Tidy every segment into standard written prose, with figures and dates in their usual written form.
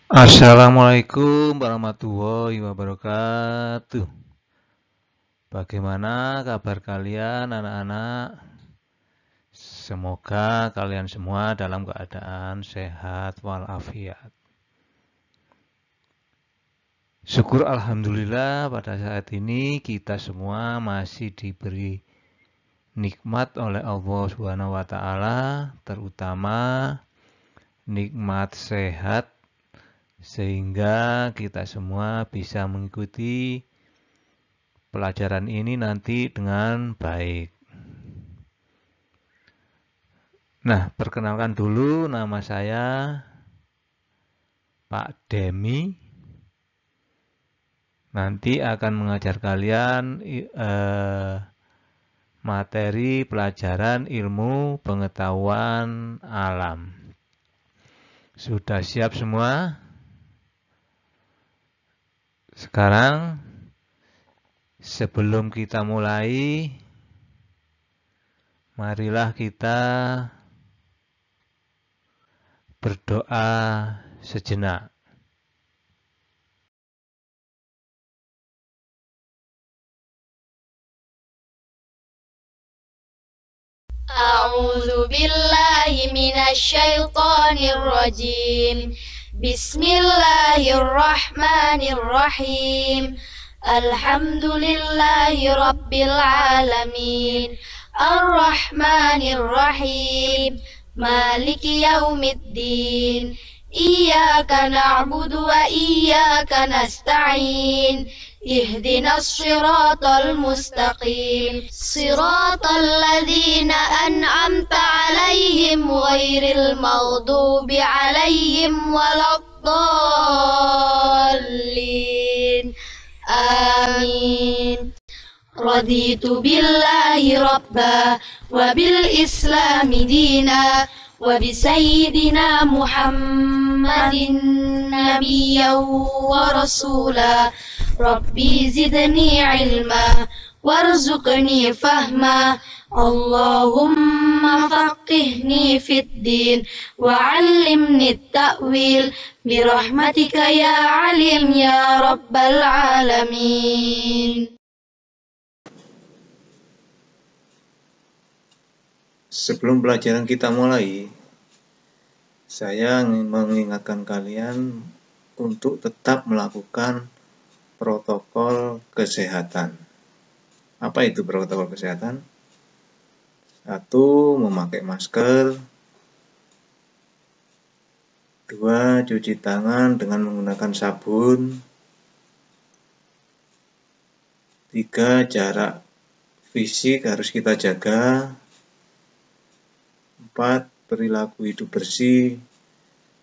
Assalamualaikum warahmatullahi wabarakatuh. Bagaimana kabar kalian anak-anak? Semoga kalian semua dalam keadaan sehat walafiat. Syukur alhamdulillah pada saat ini kita semua masih diberi nikmat oleh Allah Subhanahu wa taala, terutama nikmat sehat sehingga kita semua bisa mengikuti pelajaran ini nanti dengan baik. Nah, perkenalkan dulu, nama saya Pak Demi. Nanti akan mengajar kalian materi pelajaran ilmu pengetahuan alam. Sudah siap semua? Sekarang, sebelum kita mulai, marilah kita berdoa sejenak. أعوذ بالله من الشيطان الرجيم بسم الله الرحمن الرحيم الحمد لله رب العالمين الرحمن الرحيم مالك يوم الدين إياك نعبد وإياك نستعين اهدنا الصراط المستقيم صراط الذين أنعمت عليهم غير المغضوب عليهم ولا الضالين آمين رضيت بالله ربا وبالإسلام دينا وبسيدنا محمد نبيا ورسولا ربي زدني علما وارزقني فهما اللهم فقهني في الدين وعلمني التأويل برحمتك يا عليم يا رب العالمين. Sebelum pelajaran kita mulai, saya ingin mengingatkan kalian untuk tetap melakukan protokol kesehatan. Apa itu protokol kesehatan? 1. Memakai masker. 2. Cuci tangan dengan menggunakan sabun. 3. Jarak fisik harus kita jaga. 4. Perilaku hidup bersih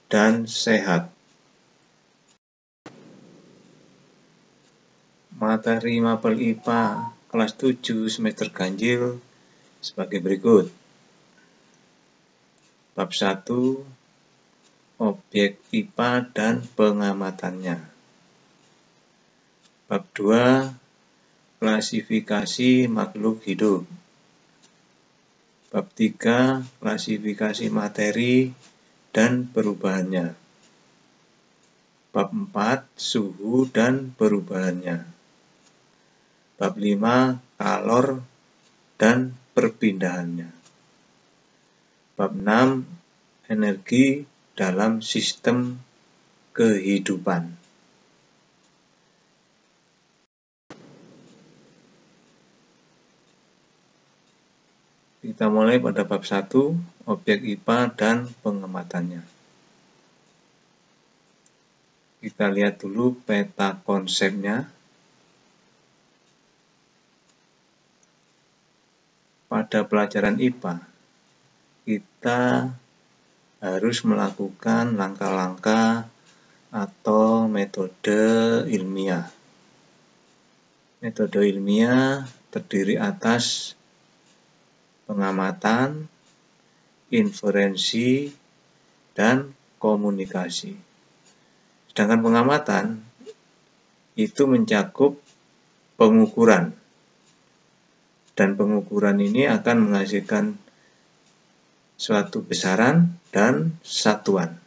dan sehat. Materi mapel IPA kelas 7 semester ganjil sebagai berikut. Bab 1, objek IPA dan pengamatannya. Bab 2, klasifikasi makhluk hidup. Bab 3, klasifikasi materi dan perubahannya. Bab 4, suhu dan perubahannya. Bab 5, kalor dan perpindahannya. Bab 6, energi dalam sistem kehidupan. Kita mulai pada bab 1, objek IPA dan pengamatannya. Kita lihat dulu peta konsepnya. Pada pelajaran IPA, kita harus melakukan langkah-langkah atau metode ilmiah. Metode ilmiah terdiri atas pengamatan, inferensi, dan komunikasi. Sedangkan pengamatan itu mencakup pengukuran. Dan pengukuran ini akan menghasilkan suatu besaran dan satuan.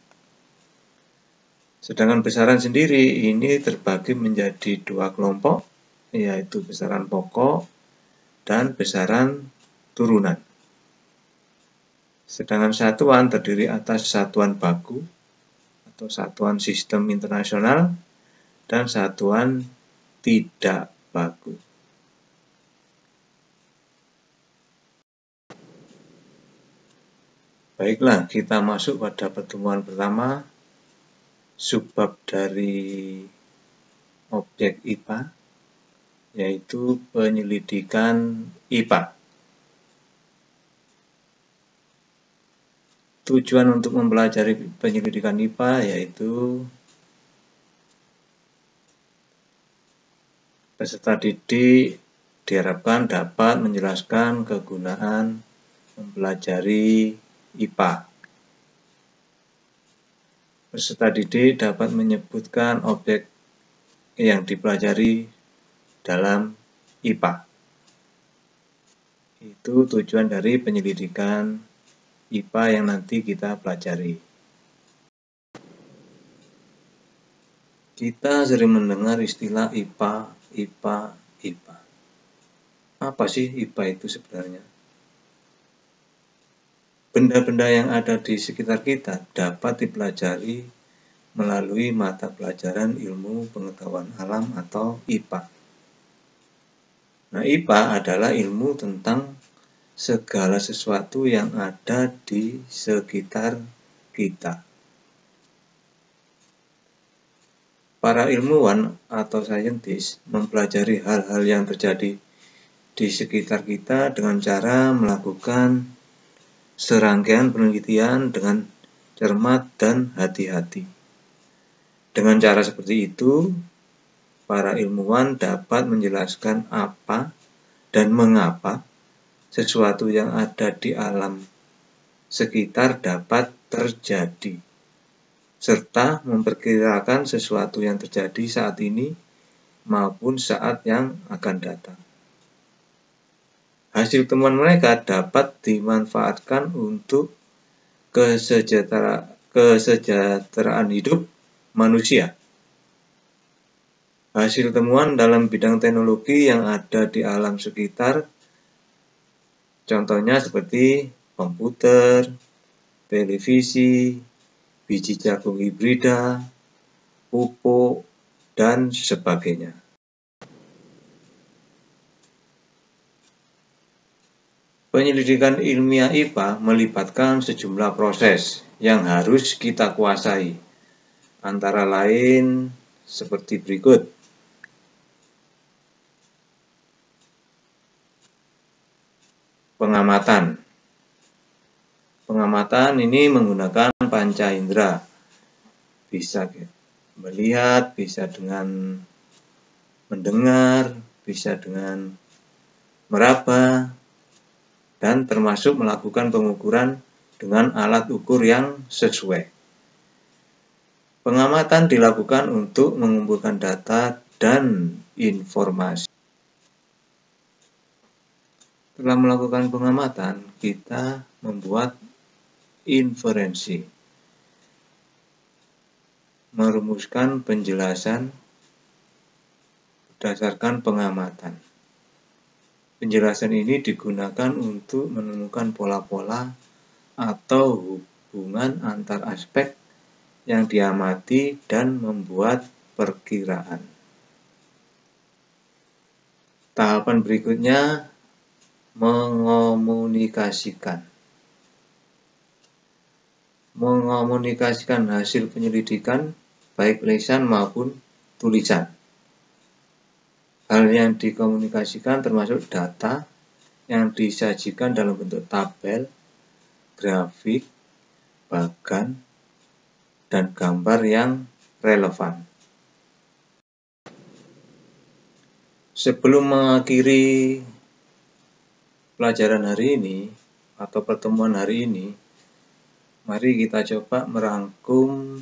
Sedangkan besaran sendiri ini terbagi menjadi dua kelompok, yaitu besaran pokok dan besaran turunan. Sedangkan satuan terdiri atas satuan baku atau satuan sistem internasional dan satuan tidak baku. Baiklah, kita masuk pada pertemuan pertama, subbab dari objek IPA, yaitu penyelidikan IPA. Tujuan untuk mempelajari penyelidikan IPA yaitu peserta didik diharapkan dapat menjelaskan kegunaan mempelajari IPA. Peserta didik dapat menyebutkan objek yang dipelajari dalam IPA. Itu tujuan dari penyelidikan IPA yang nanti kita pelajari. Kita sering mendengar istilah IPA. Apa sih IPA itu sebenarnya? Benda-benda yang ada di sekitar kita dapat dipelajari melalui mata pelajaran ilmu pengetahuan alam atau IPA. Nah, IPA adalah ilmu tentang segala sesuatu yang ada di sekitar kita. Para ilmuwan atau saintis mempelajari hal-hal yang terjadi di sekitar kita dengan cara melakukan serangkaian penelitian dengan cermat dan hati-hati. Dengan cara seperti itu, para ilmuwan dapat menjelaskan apa dan mengapa sesuatu yang ada di alam sekitar dapat terjadi, serta memperkirakan sesuatu yang terjadi saat ini maupun saat yang akan datang. Hasil temuan mereka dapat dimanfaatkan untuk kesejahteraan hidup manusia. Hasil temuan dalam bidang teknologi yang ada di alam sekitar, contohnya seperti komputer, televisi, biji jagung hibrida, pupuk, dan sebagainya. Penyelidikan ilmiah IPA melibatkan sejumlah proses yang harus kita kuasai, antara lain seperti berikut. Pengamatan. Pengamatan ini menggunakan panca indera. Bisa melihat, bisa dengan mendengar, bisa dengan meraba, dan termasuk melakukan pengukuran dengan alat ukur yang sesuai. Pengamatan dilakukan untuk mengumpulkan data dan informasi. Setelah melakukan pengamatan, kita membuat inferensi, merumuskan penjelasan berdasarkan pengamatan. Penjelasan ini digunakan untuk menemukan pola-pola atau hubungan antar aspek yang diamati dan membuat perkiraan. Tahapan berikutnya mengomunikasikan. Mengomunikasikan hasil penyelidikan baik lisan maupun tulisan. Hal yang dikomunikasikan termasuk data yang disajikan dalam bentuk tabel, grafik, bahkan dan gambar yang relevan. Sebelum mengakhiri pelajaran hari ini atau pertemuan hari ini, mari kita coba merangkum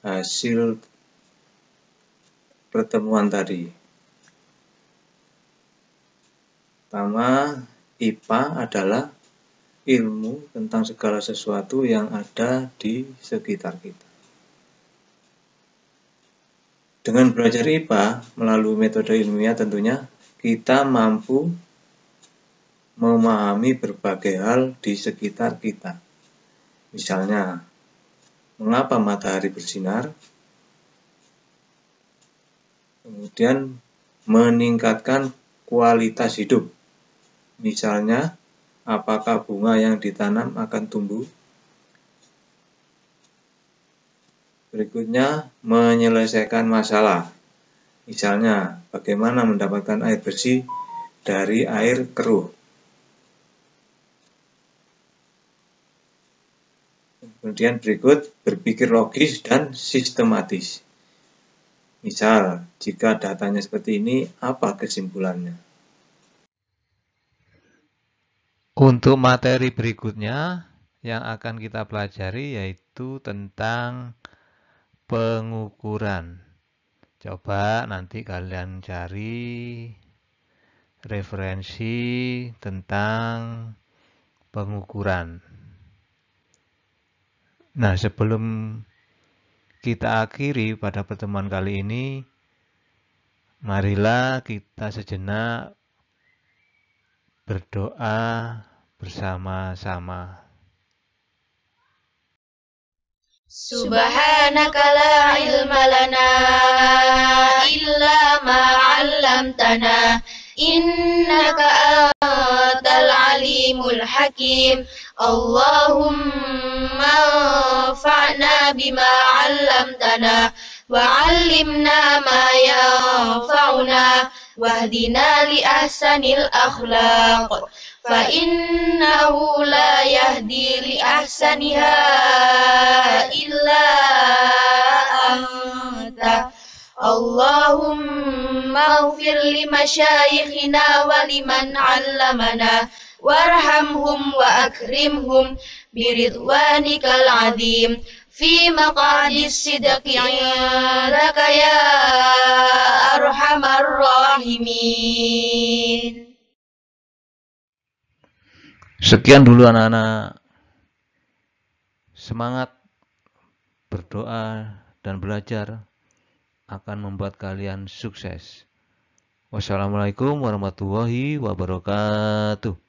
hasil pertemuan tadi. Pertama, IPA adalah ilmu tentang segala sesuatu yang ada di sekitar kita. Dengan belajar IPA melalui metode ilmiah tentunya kita mampu memahami berbagai hal di sekitar kita. Misalnya, mengapa matahari bersinar? Kemudian meningkatkan kualitas hidup. Misalnya, apakah bunga yang ditanam akan tumbuh? Berikutnya, menyelesaikan masalah. Misalnya, bagaimana mendapatkan air bersih dari air keruh. Kemudian berikut, berpikir logis dan sistematis. Misal, jika datanya seperti ini, apa kesimpulannya? Untuk materi berikutnya yang akan kita pelajari yaitu tentang pengukuran. Coba nanti kalian cari referensi tentang pengukuran. Nah, sebelum kita akhiri pada pertemuan kali ini, marilah kita sejenak berdoa bersama-sama. Subhanaka la ilma lana illa ma 'allamtana innaka antal alimul hakim. Allahumma anfa'na bima 'allamtana wa 'allimna ma yanfa'una wahdina li ahsanil akhlaq. فإنه لا يهدي لأحسنها إلا أنت اللهم اغفر لمشايخنا ولمن علمنا وارحمهم وأكرمهم برضوانك العظيم في مقعد الصدق عندك يا أرحم الراحمين. Sekian dulu anak-anak. Semangat berdoa dan belajar akan membuat kalian sukses. Wassalamualaikum warahmatullahi wabarakatuh.